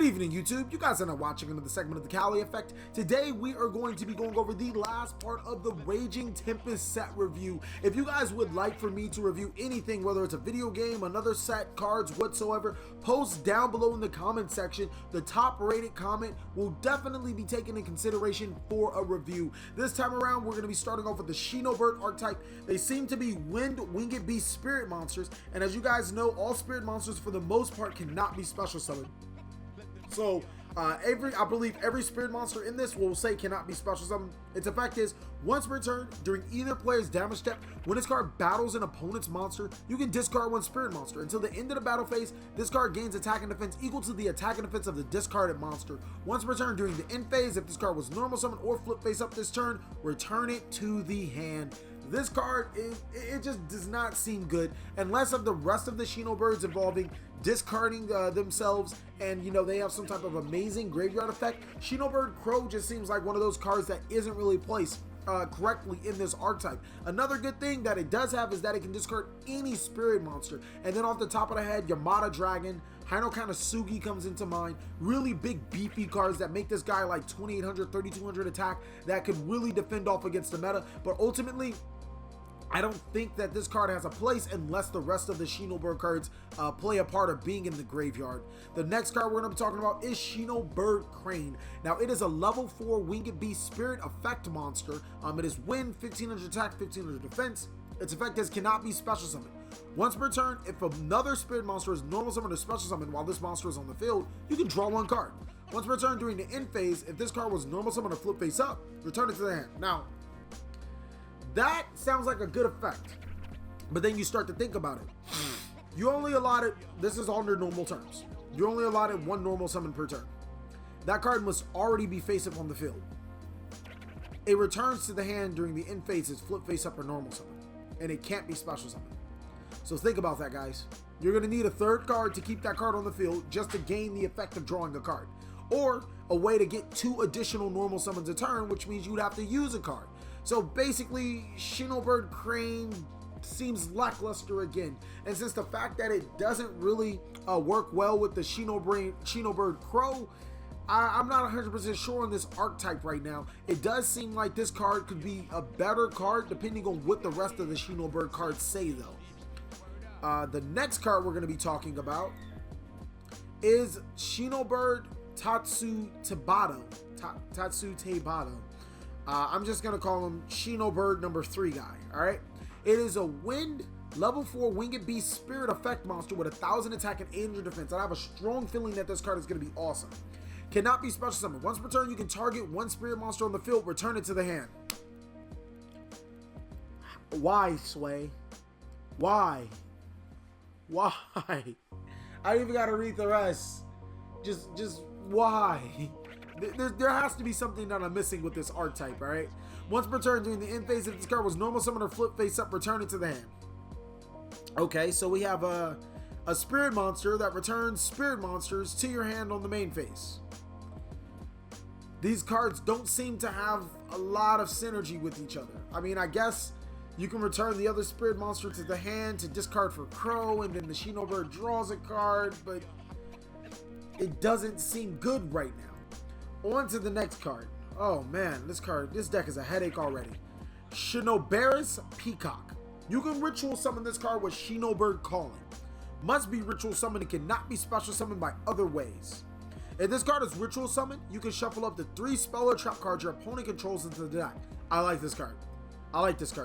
evening, YouTube. You guys are now watching another segment of the Cali Effect. Today, we are going to be going over the last part of the Raging Tempest set review. If you guys would like for me to review anything, whether it's a video game, another set, cards, whatsoever, post down below in the comment section. The top rated comment will definitely be taken into consideration for a review. This time around, we're going to be starting off with the Shinobird archetype. They seem to be winged beast spirit monsters, and as you guys know, all spirit monsters for the most part cannot be special summoned. So, I believe every spirit monster in this will say cannot be special summoned. Its effect is, once per turn, during either player's damage step, when this card battles an opponent's monster, you can discard one spirit monster. Until the end of the battle phase, this card gains attack and defense equal to the attack and defense of the discarded monster. Once per turn during the end phase, if this card was normal summon or flip face up this turn, return it to the hand. This card, it just does not seem good unless of the rest of the Shinobirds involving discarding themselves, and you know, they have some type of amazing graveyard effect. Shinobird Crow just seems like one of those cards that isn't really placed correctly in this archetype. Another good thing that it does have is that it can discard any spirit monster. And then off the top of the head, Yamada Dragon, Hinokana Sugi comes into mind. Really big beefy cards that make this guy like 2800, 3200 attack that could really defend off against the meta. But ultimately, I don't think that this card has a place unless the rest of the Shinobird cards play a part of being in the graveyard. The next card we're going to be talking about is Shinobird Crane. Now, it is a level 4 winged beast spirit effect monster. It is wind, 1500 attack, 1500 defense. Its effect is cannot be special summoned. Once per turn, if another spirit monster is normal summoned or special summoned while this monster is on the field, you can draw one card. Once per turn during the end phase, if this card was normal summoned or flip face up, return it to the hand. Now, that sounds like a good effect, but then you start to think about it. You only allotted, this is under normal terms, you only allotted one normal summon per turn. That card must already be face up on the field. It returns to the hand during the end phase as flip face up or normal summon, and it can't be special summoned. So think about that, guys. You're going to need a third card to keep that card on the field just to gain the effect of drawing a card, or a way to get 2 additional normal summons a turn, which means you'd have to use a card. So basically, Shinobird Crane seems lackluster again. And since the fact that it doesn't really work well with the Shinobird Crow, I'm not 100% sure on this archetype right now. It does seem like this card could be a better card depending on what the rest of the Shinobird cards say, though. The next card we're going to be talking about is Shinobird Tatsu Tabata. I'm just going to call him Shinobird number 3 guy, alright? It is a wind, level 4 winged beast spirit effect monster with 1000 attack and 800 defense. I have a strong feeling that this card is going to be awesome. Cannot be special summoned. Once per turn, you can target one spirit monster on the field, return it to the hand. Why, Sway? Why? I don't even got to read the rest. Just why? There has to be something that I'm missing with this archetype, alright? Once per turn during the end phase, if this card was normal summon or flip face up, return it to the hand. Okay, so we have a spirit monster that returns spirit monsters to your hand on the main phase. These cards don't seem to have a lot of synergy with each other. I mean, I guess you can return the other spirit monster to the hand to discard for Crow, and then the Shinobird draws a card, but it doesn't seem good right now. On to the next card. Oh man, this deck is a headache already. Shinobird Peacock. You can ritual summon this card with Shinobird Calling. Must be ritual summoned and cannot be special summoned by other ways. If this card is ritual summoned, you can shuffle up to 3 spell or trap cards your opponent controls into the deck. I like this card.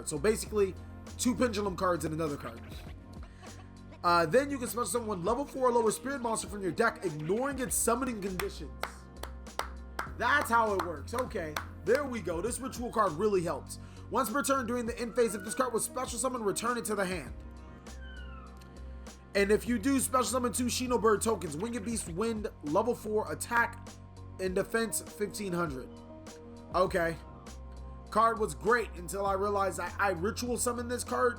So basically, 2 pendulum cards and another card. Then you can special summon one level 4 or lower spirit monster from your deck, ignoring its summoning conditions. That's how it works. Okay, there we go. This ritual card really helps. Once per turn during the end phase, if this card was special summoned, return it to the hand. And if you do special summon 2 Shinobird tokens, Winged Beast Wind, level 4 attack and defense 1500. Okay. Card was great until I realized I ritual summon this card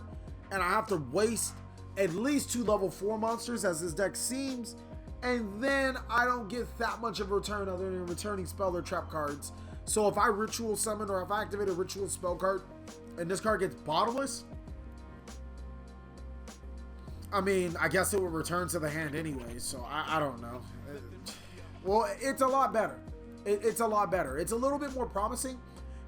and I have to waste at least 2 level 4 monsters as this deck seems. And then I don't get that much of a return other than returning spell or trap cards. So if I ritual summon or if I activate a ritual spell card and this card gets bottomless, I mean, I guess it would return to the hand anyway, so I don't know. Well, it's a lot better. It's a lot better. It's a little bit more promising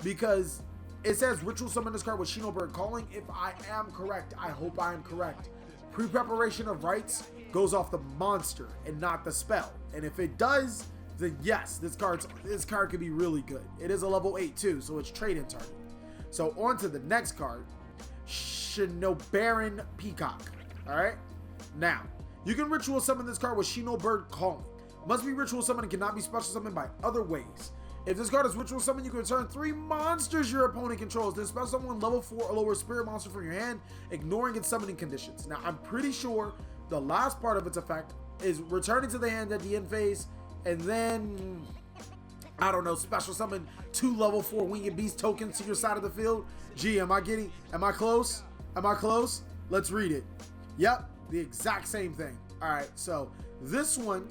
because it says ritual summon this card with Shinobird calling. If I am correct, I hope I am correct. Pre-preparation of rites goes off the monster and not the spell. And if it does, then yes, this card could be really good. It is a level 8 too, so it's trade-in target. So on to the next card, Shinobird Peacock. All right. Now you can ritual summon this card with Shinobird calling. Must be ritual summoned and cannot be special summoned by other ways. If this card is ritual summoned, you can return 3 monsters your opponent controls. Then special summon one level 4 or lower spirit monster from your hand, ignoring its summoning conditions. Now, I'm pretty sure the last part of its effect is returning to the hand at the end phase, and then, I don't know, special summon 2 level 4 winged beast tokens to your side of the field. Gee, am I close? Am I close? Let's read it. Yep, the exact same thing. All right, so this one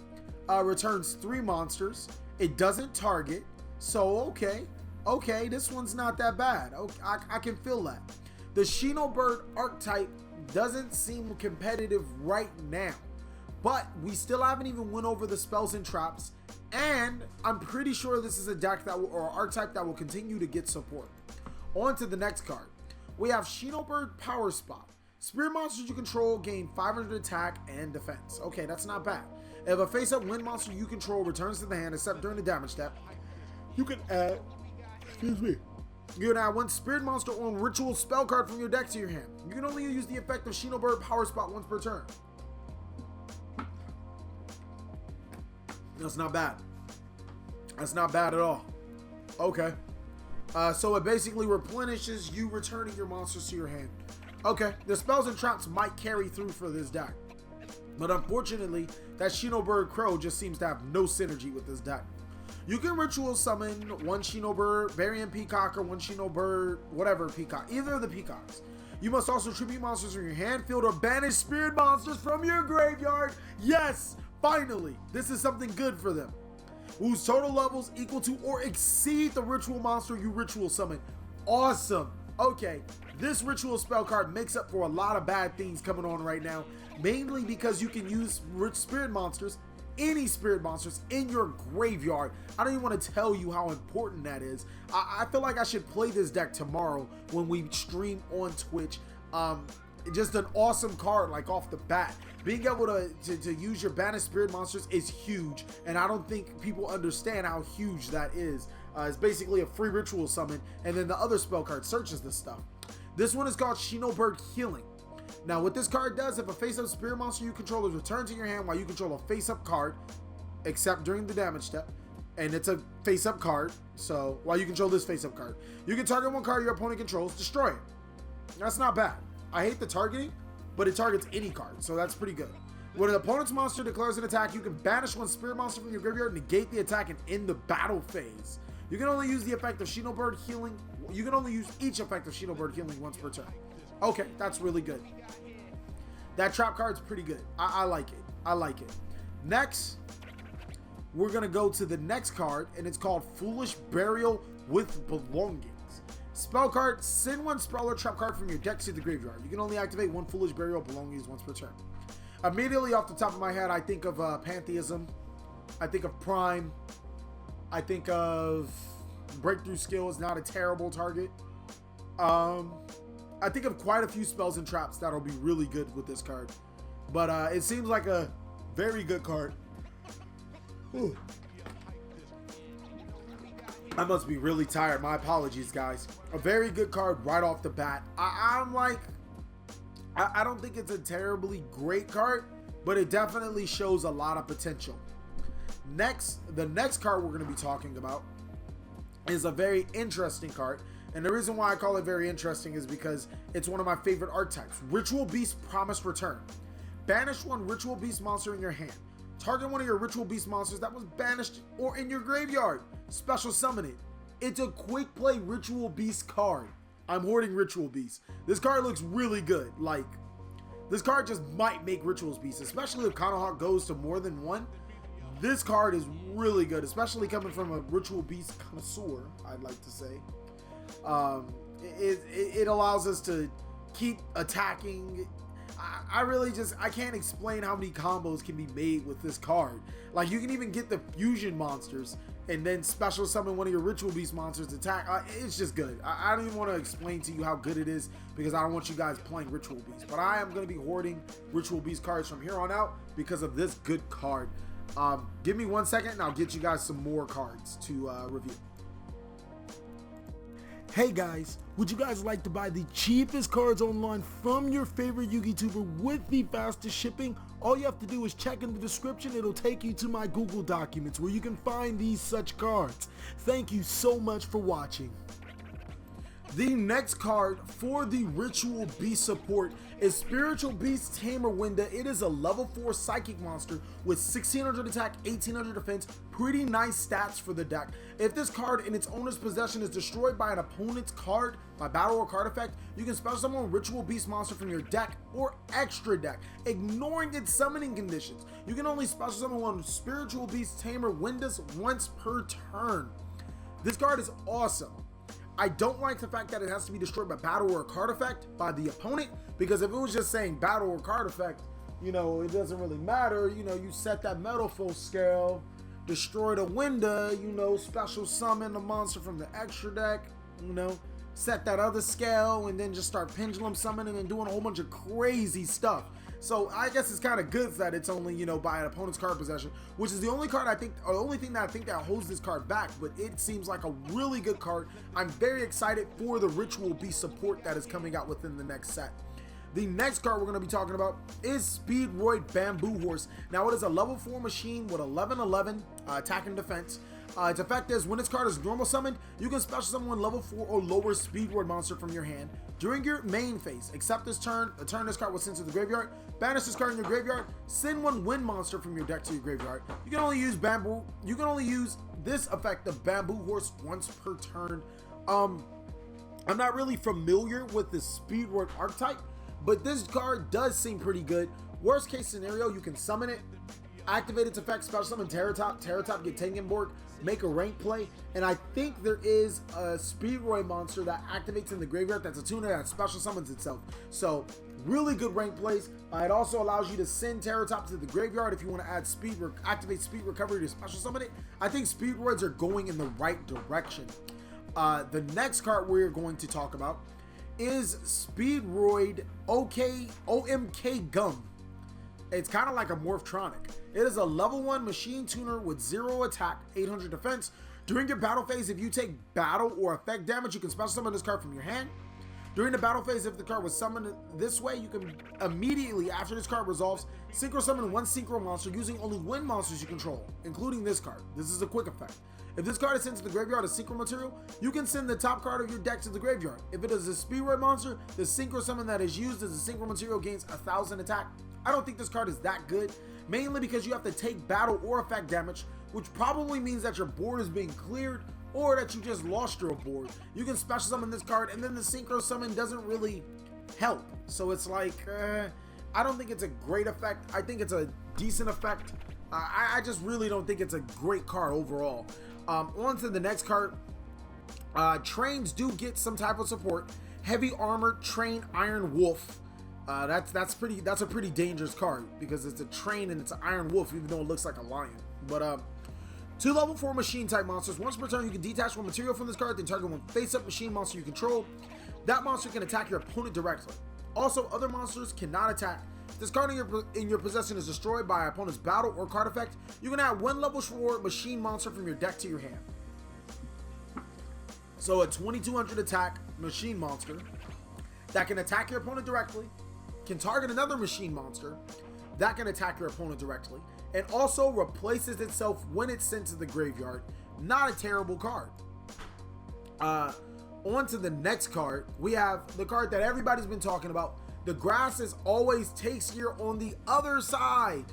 returns 3 monsters. It doesn't target, so okay, this one's not that bad. Okay, I can feel that. The Shinobird archetype doesn't seem competitive right now, but we still haven't even went over the spells and traps, and I'm pretty sure this is a deck that will, or archetype that will continue to get support. On to the next card. We have Shinobird Power Spot. Spirit monsters you control gain 500 attack and defense. Okay, that's not bad. If a face-up wind monster you control returns to the hand, except during the damage step, you can add, you can add 1 spirit monster or ritual spell card from your deck to your hand. You can only use the effect of Shinobird Power Spot once per turn. That's not bad. That's not bad at all. Okay. So it basically replenishes you returning your monsters to your hand. Okay, the spells and traps might carry through for this deck. But unfortunately, that Shinobird Crow just seems to have no synergy with this deck. You can ritual summon 1 Shinobird variant Peacock or 1 Shinobird whatever Peacock, either of the Peacocks. You must also tribute monsters from your hand, field, or banish spirit monsters from your graveyard. Yes, finally, this is something good for them. Whose total levels equal to or exceed the ritual monster you ritual summon. Awesome. Okay, this ritual spell card makes up for a lot of bad things coming on right now, mainly because you can use spirit monsters, any spirit monsters in your graveyard. I don't even want to tell you how important that is. I feel like I should play this deck tomorrow when we stream on Twitch. Just an awesome card, like off the bat. Being able to use your banished spirit monsters is huge, and I don't think people understand how huge that is. It's basically a free ritual summon, and then the other spell card searches this stuff. This one is called Shinobird Healing. Now, what this card does, if a face-up spirit monster you control is returned to your hand while you control a face-up card, except during the damage step, and it's a face-up card, so while you control this face-up card, you can target 1 card your opponent controls, destroy it. That's not bad. I hate the targeting, but it targets any card, so that's pretty good. When an opponent's monster declares an attack, you can banish 1 spirit monster from your graveyard, negate the attack, and end the battle phase. You can only use the effect of Shinobird Healing. You can only use each effect of Shinobird Healing once per turn. Okay, that's really good. That trap card's pretty good. I like it. I like it. Next, we're going to go to the next card, and it's called Foolish Burial with Belongings. Spell card, send 1 spell or trap card from your deck to the graveyard. You can only activate 1 Foolish Burial Belongings once per turn. Immediately off the top of my head, I think of Pantheism. I think of Prime. I think of Breakthrough Skill is not a terrible target. I think of quite a few spells and traps that'll be really good with this card. But it seems like a very good card. Ooh. I must be really tired. My apologies, guys. A very good card right off the bat. I don't think it's a terribly great card, but it definitely shows a lot of potential. The next card we're going to be talking about is a very interesting card. And the reason why I call it very interesting is because it's one of my favorite archetypes. Ritual Beast Promised Return. Banish 1 Ritual Beast monster in your hand. Target 1 of your Ritual Beast monsters that was banished or in your graveyard. Special summon it. It's a quick play Ritual Beast card. I'm hoarding Ritual Beast. This card looks really good. Like, this card just might make Ritual Beast, especially if Konohawk goes to more than 1. This card is really good, especially coming from a Ritual Beast connoisseur, I'd like to say. It allows us to keep attacking. I really just, I can't explain how many combos can be made with this card. Like, you can even get the fusion monsters and then special summon one of your Ritual Beast monsters to attack. It's just good. I don't even want to explain to you how good it is because I don't want you guys playing Ritual Beast. But I am going to be hoarding Ritual Beast cards from here on out because of this good card. Give me 1 second and I'll get you guys some more cards to review. Hey guys, would you guys like to buy the cheapest cards online from your favorite YouTuber with the fastest shipping? All you have to do is check in the description. It'll take you to my Google documents where you can find these such cards. Thank you so much for watching. The next card for the Ritual Beast support is Spiritual Beast Tamer Winda. It is a level 4 psychic monster with 1600 attack, 1800 defense. Pretty nice stats for the deck. If this card in its owner's possession is destroyed by an opponent's card by battle or card effect, you can special summon a Ritual Beast monster from your deck or extra deck, ignoring its summoning conditions. You can only special summon one Spiritual Beast Tamer Windas once per turn. This card is awesome. I don't like the fact that it has to be destroyed by battle or card effect by the opponent, because if it was just saying battle or card effect, you know, it doesn't really matter. You know, you set that metal full scale, destroy the Winda, you know, special summon a monster from the extra deck, you know, set that other scale, and then just start pendulum summoning and doing a whole bunch of crazy stuff. So I guess it's kind of good that it's only, you know, by an opponent's card possession, which is the only card I think, or the only thing that I think that holds this card back, but it seems like a really good card. I'm very excited for the Ritual Beast support that is coming out within the next set. The next card we're going to be talking about is Speedroid Bamboo Horse. Now, it is a level 4 machine with 1111 attack and defense. Its effect is when this card is normal summoned, you can special summon one level 4 or lower Speedroid monster from your hand. During your main phase, except this turn, a turn this card was sent to the graveyard, banish this card in your graveyard, send one wind monster from your deck to your graveyard. You can only use this effect of Bamboo Horse once per turn. I'm not really familiar with the Speedroid archetype, but this card does seem pretty good. Worst case scenario, you can summon it, activate its effect, special summon Terratop, get Tengenborg, make a rank play, and I think there is a Speedroid monster that activates in the graveyard that's a tuner that special summons itself. So really good rank plays. It also allows you to send Terratop to the graveyard if you want to add activate speed recovery to special summon it. I think Speedroids are going in the right direction. The next card we're going to talk about is Speedroid OMK Gum. It's kind of like a Morphtronic. It is a level 1 machine tuner with 0 attack, 800 defense. During your battle phase, if you take battle or effect damage, you can special summon this card from your hand. During the battle phase, if the card was summoned this way, you can immediately, after this card resolves, synchro summon one synchro monster using only wind monsters you control, including this card. This is a quick effect. If this card is sent to the graveyard as synchro material, you can send the top card of your deck to the graveyard. If it is a Speedroid monster, the synchro summon that is used as a synchro material gains 1000 attack. I don't think this card is that good, mainly because you have to take battle or effect damage, which probably means that your board is being cleared or that you just lost your board. You can special summon this card, and then the synchro summon doesn't really help. So it's like, I don't think it's a great effect. I think it's a decent effect. I just really don't think it's a great card overall. On to the next card. Trains do get some type of support. Heavy armored train Iron Wolf. That's a pretty dangerous card because it's a train and it's an Iron Wolf, even though it looks like a lion. But 2 level 4 machine type monsters. Once per turn, you can detach one material from this card, then target one face-up machine monster you control. That monster can attack your opponent directly. Also, other monsters cannot attack. If this card in your possession is destroyed by an opponent's battle or card effect, you can add 1 level 4 machine monster from your deck to your hand. So a 2200 attack machine monster that can attack your opponent directly, can target another machine monster that can attack your opponent directly, and also replaces itself when it's sent to the graveyard. Not a terrible card. On to the next card. We have the card that everybody's been talking about. The grass is always takes here on the other side.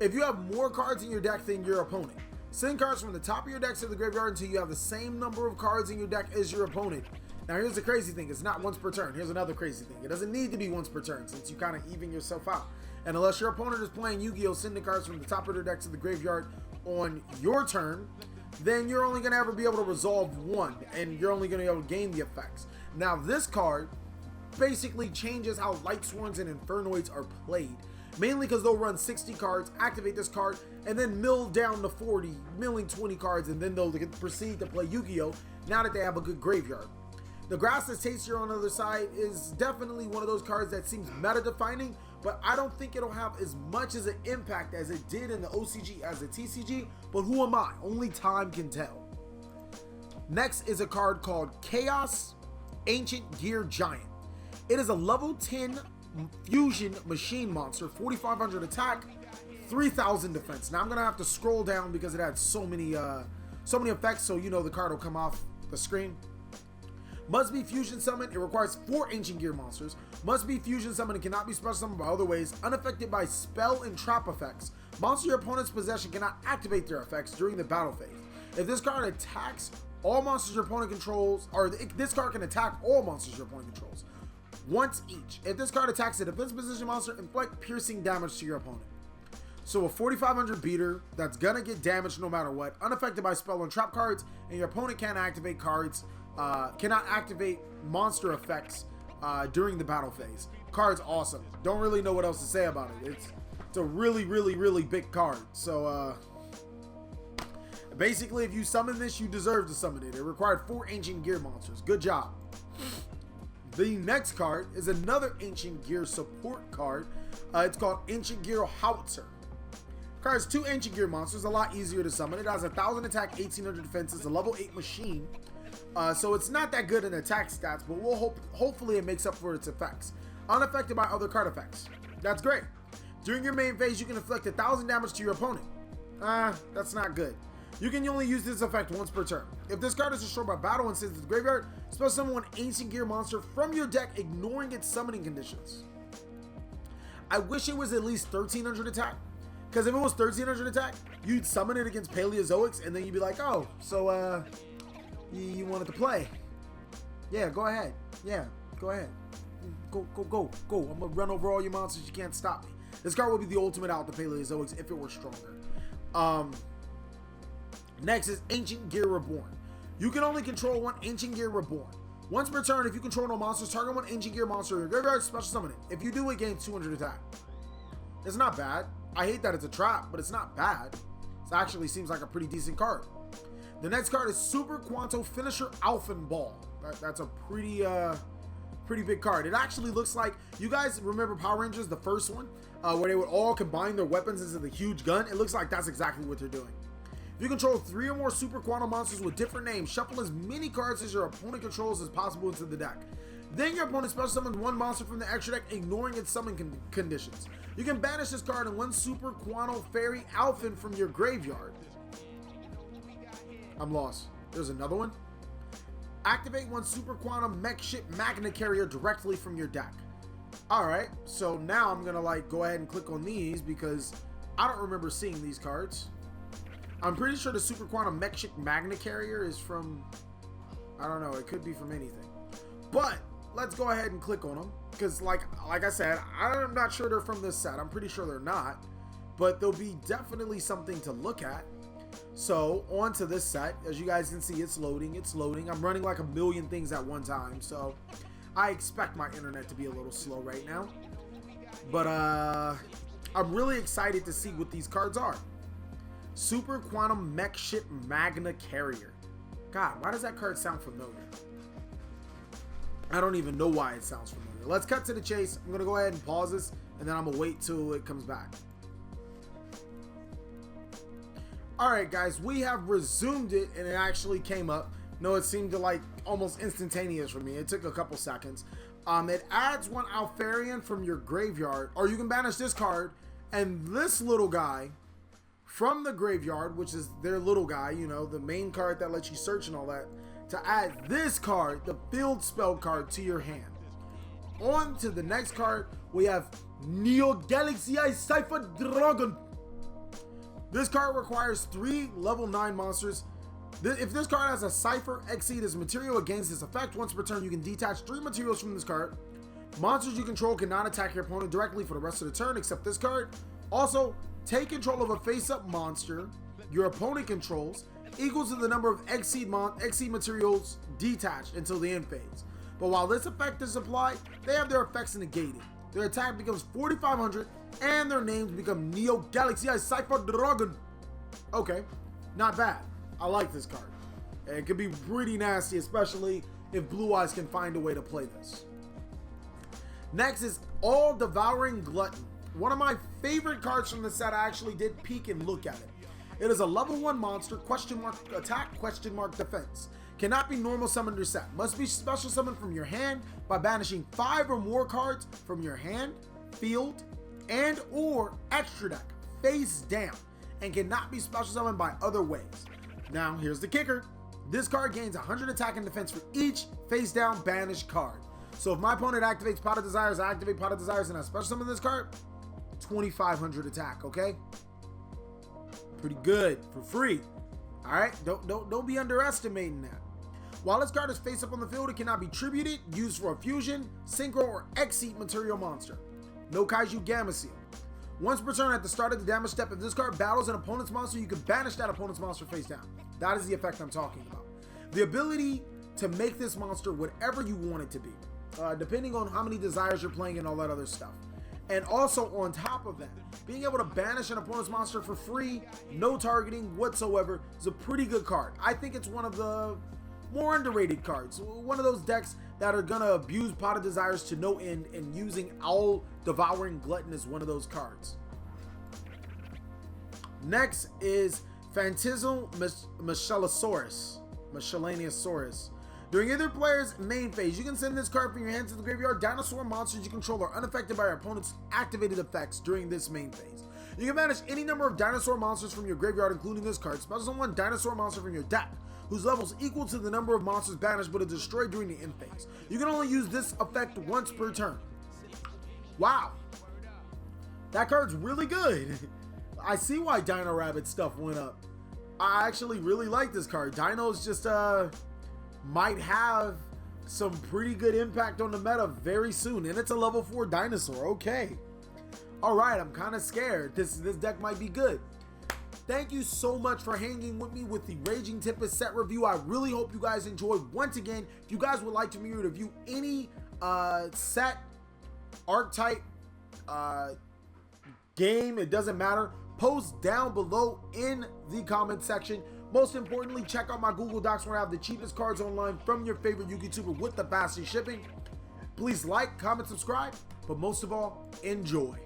If you have more cards in your deck than your opponent, send cards from the top of your deck to the graveyard until you have the same number of cards in your deck as your opponent. Now here's the crazy thing, it's not once per turn. Here's another crazy thing. It doesn't need to be once per turn since you kind of even yourself out. And unless your opponent is playing Yu-Gi-Oh! Send the cards from the top of their deck to the graveyard on your turn, then you're only going to ever be able to resolve one, and you're only going to be able to gain the effects. Now this card basically changes how Lightsworns and Infernoids are played. Mainly because they'll run 60 cards, activate this card, and then mill down to 40, milling 20 cards, and then they'll proceed to play Yu-Gi-Oh! Now that they have a good graveyard. The Grass is Tastier on the other side is definitely one of those cards that seems meta-defining, but I don't think it'll have as much as an impact as it did in the OCG as a TCG, but who am I? Only time can tell. Next is a card called Chaos Ancient Gear Giant. It is a level 10 fusion machine monster, 4,500 attack, 3,000 defense. Now I'm gonna have to scroll down because it had so many effects, so you know the card will come off the screen. Must be fusion summoned. It requires 4 ancient gear monsters. Must be fusion summoned and cannot be special summoned by other ways. Unaffected by spell and trap effects. Monster your opponent's possession cannot activate their effects during the battle phase. If this card attacks all monsters your opponent controls, or this card can attack all monsters your opponent controls once each. If this card attacks a defense position monster, inflict piercing damage to your opponent. So a 4,500 beater that's gonna get damaged no matter what, unaffected by spell and trap cards, and your opponent can't activate cards, cannot activate monster effects during the battle phase. Card's awesome. Don't really know what else to say about it. It's a really big card. So basically, if you summon this, you deserve to summon it. It required 4 ancient gear monsters. Good job. The next card is another Ancient Gear support card. It's called Ancient Gear Howitzer. Card has 2 Ancient Gear monsters, a lot easier to summon. It has 1,000 attack, 1,800 defense. It's a level 8 machine. So it's not that good in attack stats, but hopefully it makes up for its effects. Unaffected by other card effects. That's great. During your main phase, you can inflict 1,000 damage to your opponent. That's not good. You can only use this effect once per turn. If this card is destroyed by battle and sends to the graveyard, special summon one Ancient Gear monster from your deck, ignoring its summoning conditions. I wish it was at least 1,300 attack, because if it was 1,300 attack, you'd summon it against Paleozoics, and then you'd be like, oh, so you wanted to play? Yeah, go ahead. Yeah, go ahead. Go. I'm gonna run over all your monsters. You can't stop me. This card would be the ultimate out the Paleozoics if it were stronger. Next is Ancient Gear Reborn. You can only control one Ancient Gear Reborn. Once per turn, if you control no monsters, target one Ancient Gear monster in your graveyard, special summon it. If you do, it gains 200 attack. It's not bad. I hate that it's a trap, but it's not bad. It actually seems like a pretty decent card. The next card is Super Quanto Finisher Alphenball. That's a pretty big card. It actually looks like, you guys remember Power Rangers, the first one, where they would all combine their weapons into the huge gun? It looks like that's exactly what they're doing. If you control 3 or more Super Quantum monsters with different names, shuffle as many cards as your opponent controls as possible into the deck. Then your opponent special summons one monster from the extra deck, ignoring its summon conditions. You can banish this card and one Super Quantum Fairy Alphen from your graveyard. I'm lost. There's another one. Activate one Super Quantum Mech Ship Magna Carrier directly from your deck. Alright, so now I'm gonna go ahead and click on these because I don't remember seeing these cards. I'm pretty sure the Super Quantum Mech Ship Magna Carrier is from, I don't know, it could be from anything. But let's go ahead and click on them because like I said, I'm not sure they're from this set. I'm pretty sure they're not, but they'll be definitely something to look at. So on to this set. As you guys can see, it's loading. I'm running like a million things at one time, so I expect my internet to be a little slow right now. But I'm really excited to see what these cards are. Super Quantum Mech Ship Magna Carrier. God, why does that card sound familiar? I don't even know why it sounds familiar. Let's cut to the chase. I'm going to go ahead and pause this, and then I'm going to wait till it comes back. Alright guys, we have resumed it, and it actually came up. No, it seemed to almost instantaneous for me. It took a couple seconds. It adds one Alfarian from your graveyard, or you can banish this card, and this little guy from the graveyard, which is their little guy, you know, the main card that lets you search and all that, to add this card, the field spell card, to your hand. On to the next card, we have Neo Galaxy Cipher Dragon. This card requires 3 level 9 monsters. If this card has a Cipher exceed its material against this effect, once per turn you can detach 3 materials from this card. Monsters you control cannot attack your opponent directly for the rest of the turn except this card. Also, take control of a face-up monster your opponent controls equal to the number of exceed materials detached until the end phase. But while this effect is applied, they have their effects negated. Their attack becomes 4,500 and their names become Neo Galaxy Cipher Dragon. Okay, not bad. I like this card. It could be pretty nasty, especially if Blue Eyes can find a way to play this. Next is All Devouring Glutton. One of my favorite cards from the set. I actually did peek and look at it. It is a level 1 monster, question mark attack, question mark defense. Cannot be normal summoned or set. Must be special summoned from your hand by banishing 5 or more cards from your hand, field, and or extra deck face down, and cannot be special summoned by other ways. Now, here's the kicker. This card gains 100 attack and defense for each face down banished card. So if my opponent activates Pot of Desires, I activate Pot of Desires, and I special summon this card, 2,500 attack, okay? Pretty good for free. All right, don't be underestimating that. While this card is face up on the field, it cannot be tributed, used for a fusion, synchro, or exceed material monster. No Kaiju Gamma Seal. Once per turn at the start of the damage step, if this card battles an opponent's monster, you can banish that opponent's monster face down. That is the effect I'm talking about. The ability to make this monster whatever you want it to be, depending on how many desires you're playing and all that other stuff. And also on top of that, being able to banish an opponent's monster for free, no targeting whatsoever, is a pretty good card. I think it's one of the more underrated cards. One of those decks that are gonna abuse Pot of Desires to no end, and using All Devouring Glutton is one of those cards. Next is Phantasmal Miscellaneous. During either player's main phase, you can send this card from your hand to the graveyard. Dinosaur monsters you control are unaffected by your opponent's activated effects during this main phase. You can banish any number of dinosaur monsters from your graveyard, including this card. Special summon one dinosaur monster from your deck, whose level is equal to the number of monsters banished but is destroyed during the end phase. You can only use this effect once per turn. Wow. That card's really good. I see why Dino Rabbit stuff went up. I actually really like this card. Dino's just, might have some pretty good impact on the meta very soon. And it's a level 4 dinosaur. Okay. Alright, I'm kind of scared. This deck might be good. Thank you so much for hanging with me with the Raging Tempest set review. I really hope you guys enjoyed. Once again, if you guys would like me to review any set, archetype, game, it doesn't matter, post down below in the comment section. Most importantly, check out my Google Docs where I have the cheapest cards online from your favorite YouTuber with the fastest shipping. Please like, comment, subscribe, but most of all, enjoy.